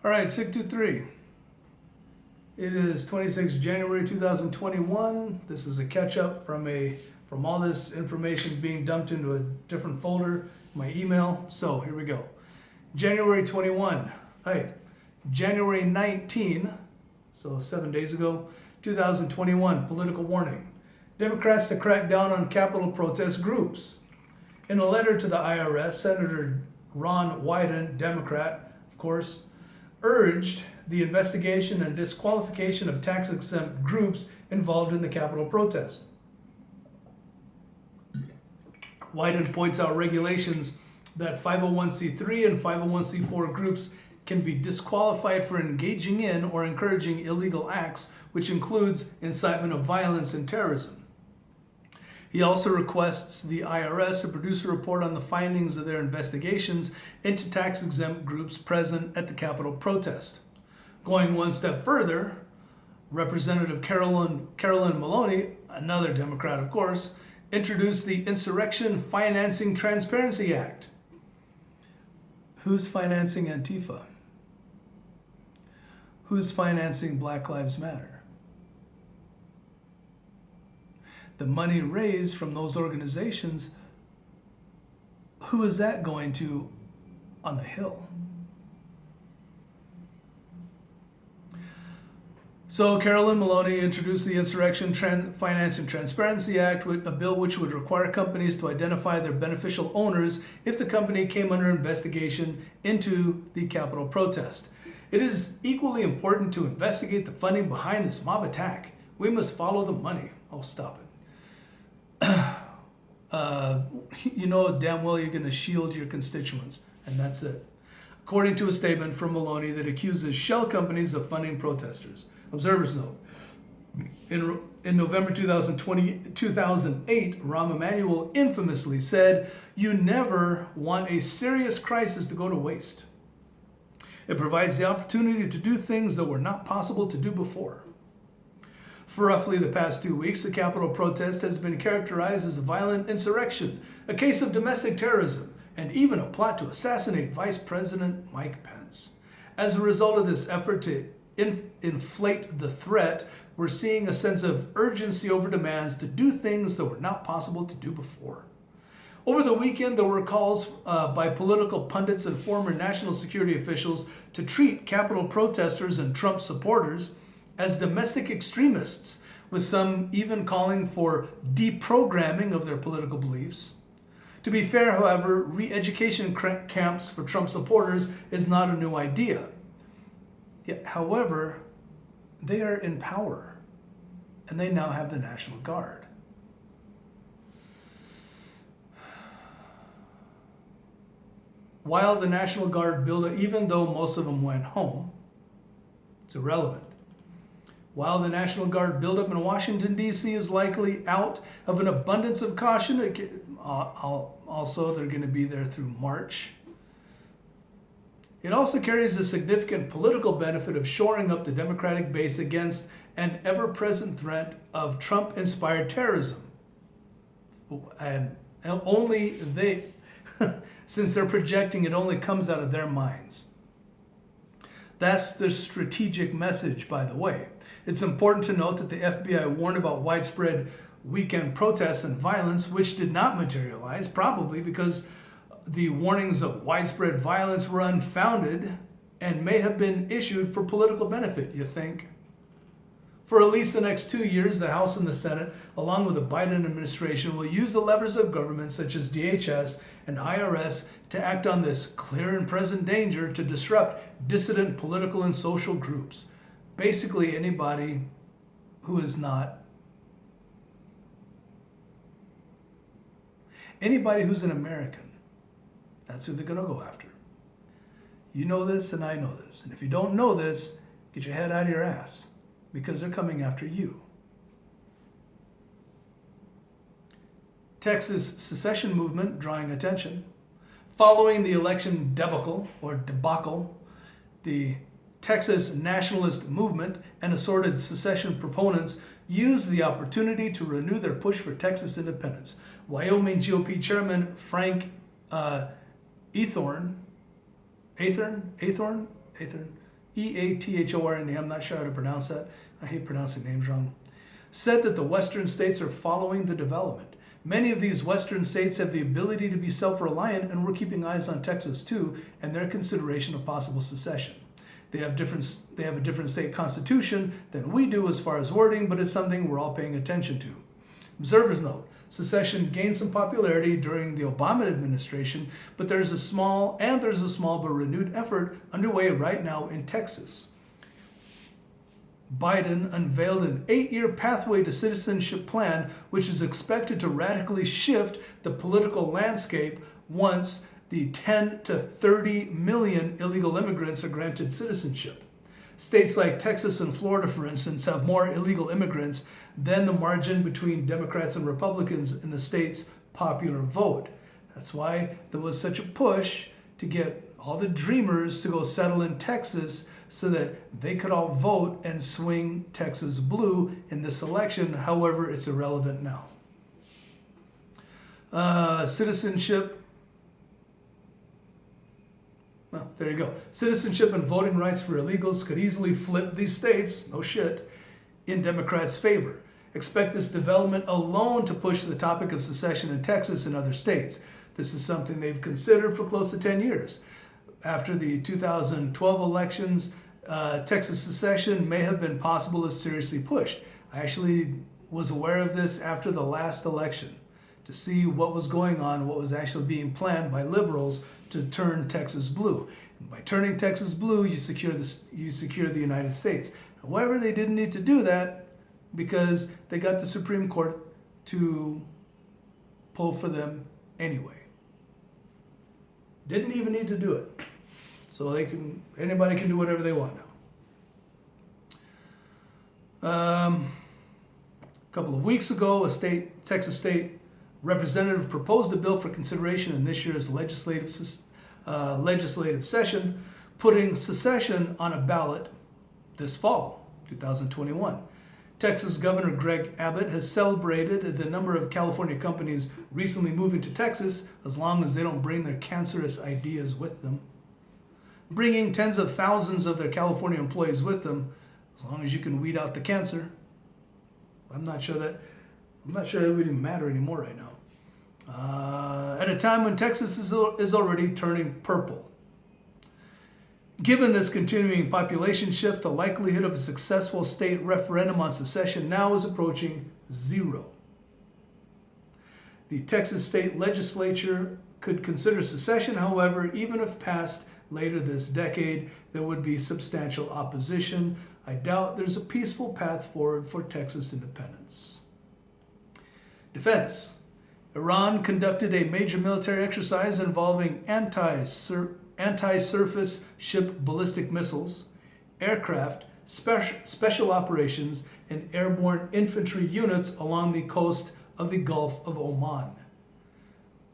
All right, SIG 23. It is 26 January 2021. This is a catch up from all this information being dumped into a different folder, my email. So here we go. January 21. Hey, January 19, so 7 days ago, 2021, political warning. Democrats to crack down on Capitol protest groups. In a letter to the IRS, Senator Ron Wyden, Democrat, of course, urged the investigation and disqualification of tax-exempt groups involved in the Capitol protest. Wyden points out regulations that 501c3 and 501c4 groups can be disqualified for engaging in or encouraging illegal acts, which includes incitement of violence and terrorism. He also requests the IRS to produce a report on the findings of their investigations into tax-exempt groups present at the Capitol protest. Going one step further, Representative Carolyn Maloney, another Democrat of course, introduced the Insurrection Financing Transparency Act. Who's financing Antifa? Who's financing Black Lives Matter? The money raised from those organizations, who is that going to on the Hill? So Carolyn Maloney introduced the Insurrection Financing Transparency Act, a bill which would require companies to identify their beneficial owners if the company came under investigation into the Capitol protest. It is equally important to investigate the funding behind this mob attack. We must follow the money. Oh, stop it. You know damn well you're going to shield your constituents, and that's it. According to a statement from Maloney that accuses shell companies of funding protesters. Observers note, in November 2008, Rahm Emanuel infamously said, "You never want a serious crisis to go to waste. It provides the opportunity to do things that were not possible to do before." For roughly the past 2 weeks, the Capitol protest has been characterized as a violent insurrection, a case of domestic terrorism, and even a plot to assassinate Vice President Mike Pence. As a result of this effort to inflate the threat, we're seeing a sense of urgency over demands to do things that were not possible to do before. Over the weekend, there were calls by political pundits and former national security officials to treat Capitol protesters and Trump supporters as domestic extremists, with some even calling for deprogramming of their political beliefs. To be fair, however, re-education camps for Trump supporters is not a new idea. Yet, however, they are in power, and they now have the National Guard. While the National Guard buildup, even though most of them went home, it's irrelevant. While the National Guard buildup in Washington, D.C. is likely out of an abundance of caution, also they're going to be there through March. It also carries a significant political benefit of shoring up the Democratic base against an ever-present threat of Trump-inspired terrorism. And only they, since they're projecting it only comes out of their minds. That's the strategic message, by the way. It's important to note that the FBI warned about widespread weekend protests and violence, which did not materialize, probably because the warnings of widespread violence were unfounded and may have been issued for political benefit, you think? For at least the next 2 years, the House and the Senate, along with the Biden administration, will use the levers of government such as DHS and IRS to act on this clear and present danger to disrupt dissident political and social groups. Basically, anybody who is not, anybody who's an American, that's who they're going to go after. You know this and I know this. And if you don't know this, get your head out of your ass, because they're coming after you. Texas secession movement drawing attention. Following the election debacle, the Texas nationalist movement and assorted secession proponents used the opportunity to renew their push for Texas independence. Wyoming GOP Chairman Frank Athorn Eathorna, I'm not sure how to pronounce that. I hate pronouncing names wrong. Said that the Western states are following the development. Many of these Western states have the ability to be self-reliant, and we're keeping eyes on Texas too, and their consideration of possible secession. They have a different state constitution than we do as far as wording, but it's something we're all paying attention to. Observers note, secession gained some popularity during the Obama administration, but there's a small but renewed effort underway right now in Texas. Biden unveiled an 8-year pathway to citizenship plan, which is expected to radically shift the political landscape once the 10 to 30 million illegal immigrants are granted citizenship. States like Texas and Florida, for instance, have more illegal immigrants than the margin between Democrats and Republicans in the state's popular vote. That's why there was such a push to get all the dreamers to go settle in Texas so that they could all vote and swing Texas blue in this election. However, it's irrelevant now. Citizenship. Well, there you go. Citizenship and voting rights for illegals could easily flip these states, no shit, in Democrats' favor. Expect this development alone to push the topic of secession in Texas and other states. This is something they've considered for close to 10 years. After the 2012 elections, Texas secession may have been possible if seriously pushed. I actually was aware of this after the last election to see what was going on, what was actually being planned by liberals to turn Texas blue. And by turning Texas blue, you secure the United States. However, they didn't need to do that because they got the Supreme Court to pull for them anyway. Didn't even need to do it. So anybody can do whatever they want now. A couple of weeks ago, Texas state representative proposed a bill for consideration in this year's legislative session, putting secession on a ballot this fall, 2021. Texas Governor Greg Abbott has celebrated the number of California companies recently moving to Texas, as long as they don't bring their cancerous ideas with them. Bringing tens of thousands of their California employees with them, as long as you can weed out the cancer. I'm not sure that would even matter anymore right now. At a time when Texas is already turning purple. Given this continuing population shift, the likelihood of a successful state referendum on secession now is approaching 0. The Texas state legislature could consider secession, however, even if passed later this decade, there would be substantial opposition. I doubt there's a peaceful path forward for Texas independence. Defense. Iran conducted a major military exercise involving anti-surface ship ballistic missiles, aircraft, special operations, and airborne infantry units along the coast of the Gulf of Oman.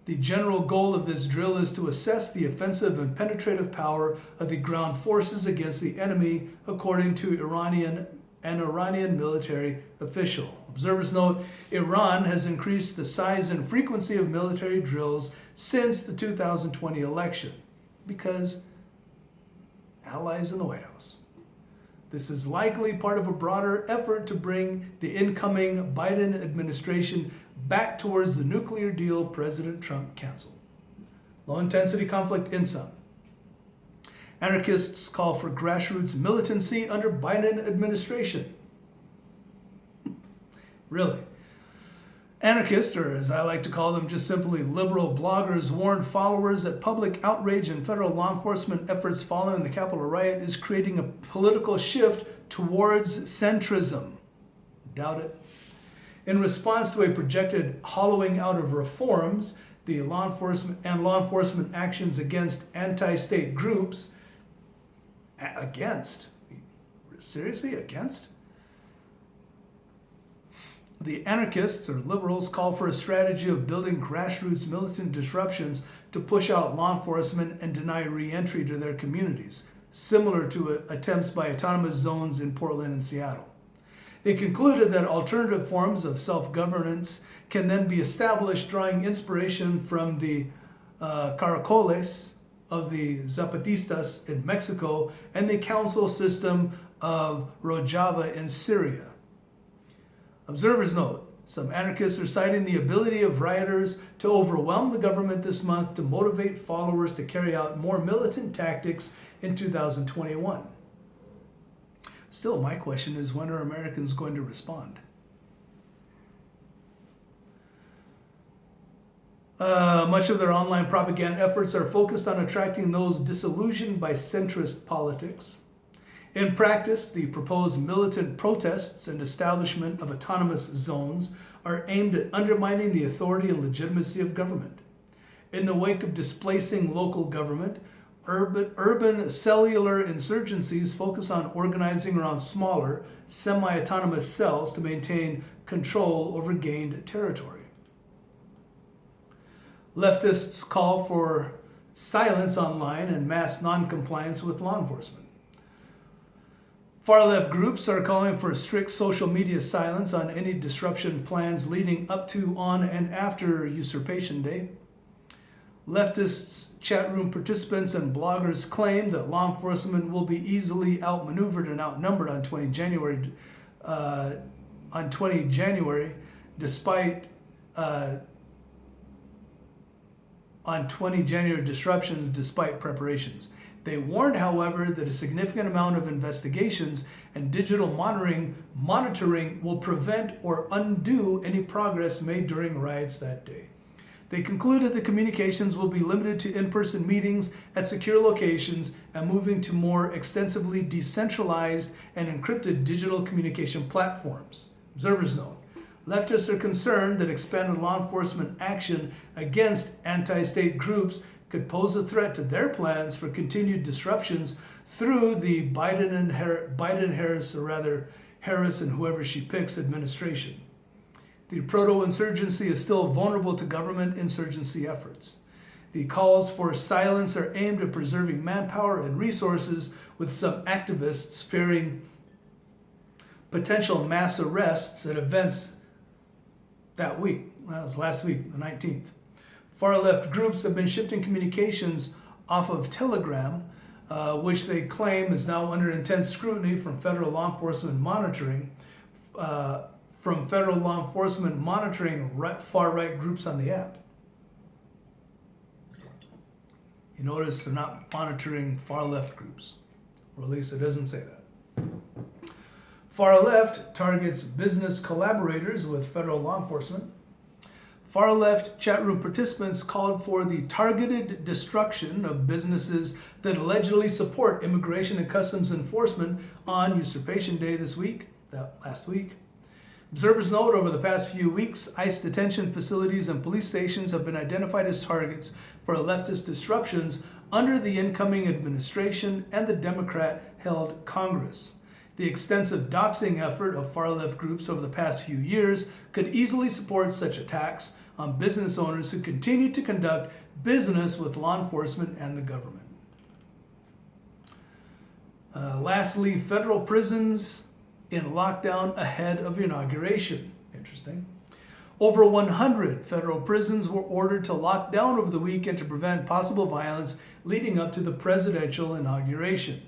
The general goal of this drill is to assess the offensive and penetrative power of the ground forces against the enemy, according to an Iranian military official. Observers note, Iran has increased the size and frequency of military drills since the 2020 election because allies in the White House. This is likely part of a broader effort to bring the incoming Biden administration back towards the nuclear deal President Trump canceled. Low-intensity conflict in some. Anarchists call for grassroots militancy under Biden administration. Really? Anarchists, or as I like to call them, just simply liberal bloggers, warned followers that public outrage and federal law enforcement efforts following the Capitol riot is creating a political shift towards centrism. Doubt it. In response to a projected hollowing out of reforms, the law enforcement actions against anti-state groups, seriously, against? The anarchists, or liberals, call for a strategy of building grassroots militant disruptions to push out law enforcement and deny re-entry to their communities, similar to attempts by autonomous zones in Portland and Seattle. They concluded that alternative forms of self-governance can then be established, drawing inspiration from the caracoles, of the Zapatistas in Mexico and the council system of Rojava in Syria. Observers note, some anarchists are citing the ability of rioters to overwhelm the government this month to motivate followers to carry out more militant tactics in 2021. Still, my question is, when are Americans going to respond? Much of their online propaganda efforts are focused on attracting those disillusioned by centrist politics. In practice, the proposed militant protests and establishment of autonomous zones are aimed at undermining the authority and legitimacy of government. In the wake of displacing local government, urban cellular insurgencies focus on organizing around smaller, semi-autonomous cells to maintain control over gained territory. Leftists call for silence online and mass non-compliance with law enforcement. Far-left groups are calling for strict social media silence on any disruption plans leading up to, on, and after Usurpation Day. Leftists, chat room participants, and bloggers claim that law enforcement will be easily outmaneuvered and outnumbered on 20 January, despite disruptions despite preparations. They warned, however, that a significant amount of investigations and digital monitoring will prevent or undo any progress made during riots that day. They concluded that communications will be limited to in-person meetings at secure locations and moving to more extensively decentralized and encrypted digital communication platforms. Observers note, leftists are concerned that expanded law enforcement action against anti-state groups could pose a threat to their plans for continued disruptions through the Biden-Harris, or rather Harris and whoever she picks, administration. The proto-insurgency is still vulnerable to government insurgency efforts. The calls for silence are aimed at preserving manpower and resources, with some activists fearing potential mass arrests at events that week. Well, it was last week, the 19th. Far-left groups have been shifting communications off of Telegram, which they claim is now under intense scrutiny from federal law enforcement monitoring, far-right groups on the app. You notice they're not monitoring far-left groups, or at least it doesn't say that. Far-left targets business collaborators with federal law enforcement. Far-left chat room participants called for the targeted destruction of businesses that allegedly support immigration and customs enforcement on Usurpation Day last week. Observers note, over the past few weeks, ICE detention facilities and police stations have been identified as targets for leftist disruptions under the incoming administration and the Democrat-held Congress. The extensive doxing effort of far-left groups over the past few years could easily support such attacks on business owners who continue to conduct business with law enforcement and the government. Lastly, federal prisons in lockdown ahead of inauguration. Interesting. Over 100 federal prisons were ordered to lock down over the weekend to prevent possible violence leading up to the presidential inauguration.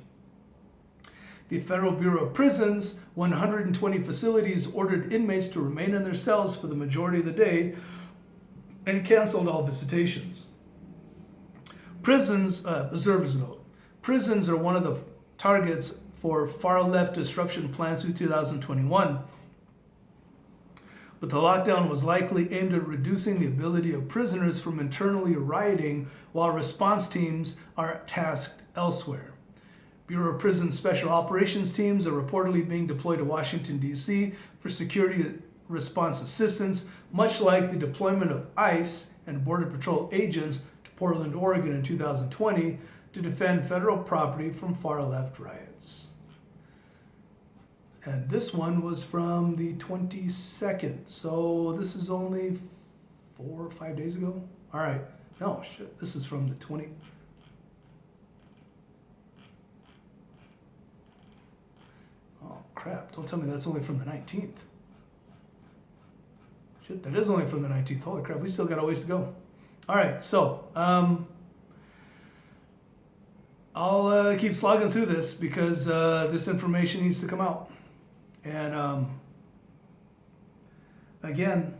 The Federal Bureau of Prisons, 120 facilities, ordered inmates to remain in their cells for the majority of the day and canceled all visitations. Prisons, observers note, prisons are one of the targets for far-left disruption plans through 2021. But the lockdown was likely aimed at reducing the ability of prisoners from internally rioting while response teams are tasked elsewhere. Bureau of Prisons Special Operations teams are reportedly being deployed to Washington, D.C. for security response assistance, much like the deployment of ICE and Border Patrol agents to Portland, Oregon in 2020 to defend federal property from far-left riots. And this one was from the 22nd, so this is only 4 or 5 days ago? All right, no, shit, this is from the 20... Oh, crap, don't tell me that's only from the 19th. Shit, that is only from the 19th. Holy crap, we still got a ways to go. All right, so, I'll keep slogging through this because this information needs to come out. And again,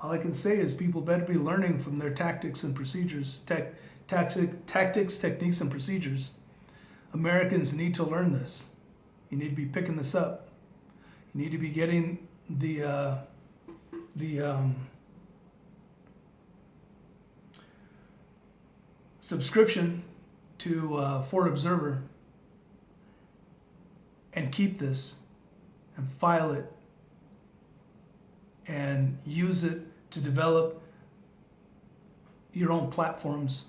all I can say is people better be learning from their tactics and procedures, tactics, techniques, and procedures. Americans need to learn this. You need to be picking this up. You need to be getting the subscription to Fort Observer and keep this and file it and use it to develop your own platforms.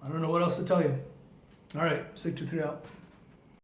I don't know what else to tell you. All right, 623 out.